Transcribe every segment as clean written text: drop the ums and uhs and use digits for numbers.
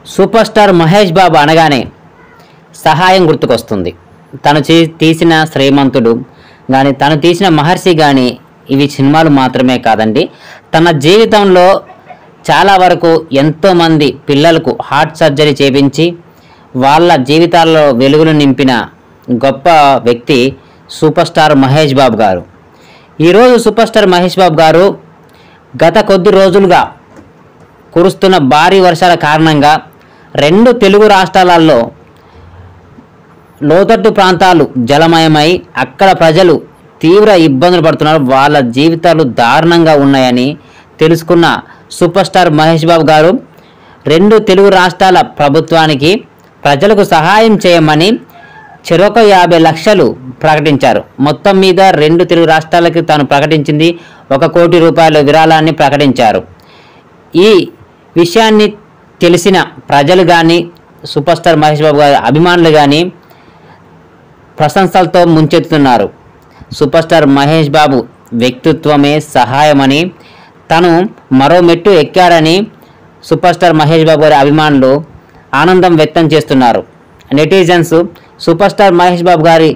Super star Mahesh Babu అనగానే సహాయం గుర్తుకొస్తుంది. తను తీసిన శ్రీమంతుడు కానీ, తను తీసిన మహర్షి కానీ ఇవి సినిమాలు మాత్రమే కాదండి. తన జీవితంలో చాలా వరకు ఎంతోమంది పిల్లలకు హార్ట్ సర్జరీ చేయించి వాళ్ళ జీవితాల్లో వెలుగులు నింపిన గొప్ప వ్యక్తి సూపర్ స్టార్ మహేష్ బాబు గారు. ఈరోజు సూపర్ స్టార్ మహేష్ బాబు గారు గత కొద్ది రోజులుగా కురుస్తున్న భారీ వర్షాల కారణంగా 2 తెలుగు రాష్ట్రాలలో లోతట్టు ప్రాంతాలు జలమయమై అక్కడ ప్రజలు తీవ్ర ఇబ్బందులు పడుతున్నారు. వాళ్ళ జీవితాలు దారుణంగా ఉన్నాయని తెలుసుకున్న సూపర్ స్టార్ మహేష్ బాబు గారు 2 తెలుగు రాష్ట్రాల ప్రభుత్వానికి ప్రజలకు సహాయం చేయమని చెరొక 50 లక్షలు ప్రకటించారు. మొత్తం మీద 2 తెలుగు రాష్ట్రాలకి తాను ప్రకటించింది 1 కోటి రూపాయల విరాళాన్ని ప్రకటించారు. ఈ విషయాన్ని తెలిసిన ప్రజలు కానీ, సూపర్ స్టార్ మహేష్ బాబు గారి అభిమానులు కానీ ప్రశంసలతో ముంచెత్తుతున్నారు. సూపర్ స్టార్ మహేష్ బాబు వ్యక్తిత్వమే సహాయమని, తను మరో మెట్టు ఎక్కారని సూపర్ స్టార్ మహేష్ బాబు గారి అభిమానులు ఆనందం వ్యక్తం చేస్తున్నారు. Netizens super star Mahesh Babu గారి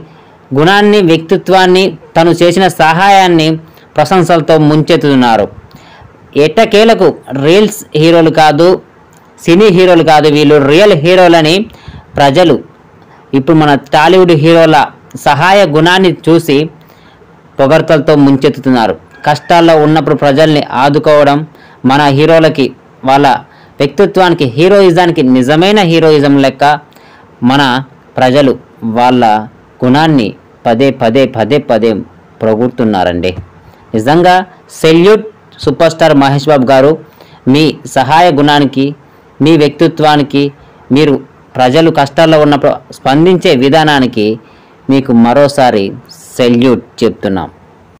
గుణాన్ని, వ్యక్తిత్వాన్ని, తను చేసిన సహాయాన్ని ప్రశంసలతో ముంచెత్తుతున్నారు. ఎట్టకేలకు రీల్స్ హీరోలు కాదు, సినీ హీరోలు కాదు, వీళ్ళు రియల్ హీరోలని ప్రజలు ఇప్పుడు మన టాలీవుడ్ హీరోల సహాయ గుణాన్ని చూసి పొగడ్తలతో ముంచెత్తుతున్నారు. కష్టాల్లో ఉన్నప్పుడు ప్రజల్ని ఆదుకోవడం మన హీరోలకి, వాళ్ళ వ్యక్తిత్వానికి, హీరోయిజానికి నిజమైన హీరోయిజం లెక్క మన ప్రజలు వాళ్ళ గుణాన్ని పదే పదే పదే పదే పొగుడుతున్నారండి. నిజంగా salute super star Mahesh Babu గారు. మీ సహాయ గుణానికి, మీ వ్యక్తిత్వానికి, మీరు ప్రజలు కష్టాల్లో ఉన్నప్పుడు స్పందించే విధానానికి మీకు మరోసారి సెల్యూట్ చెప్తున్నాం.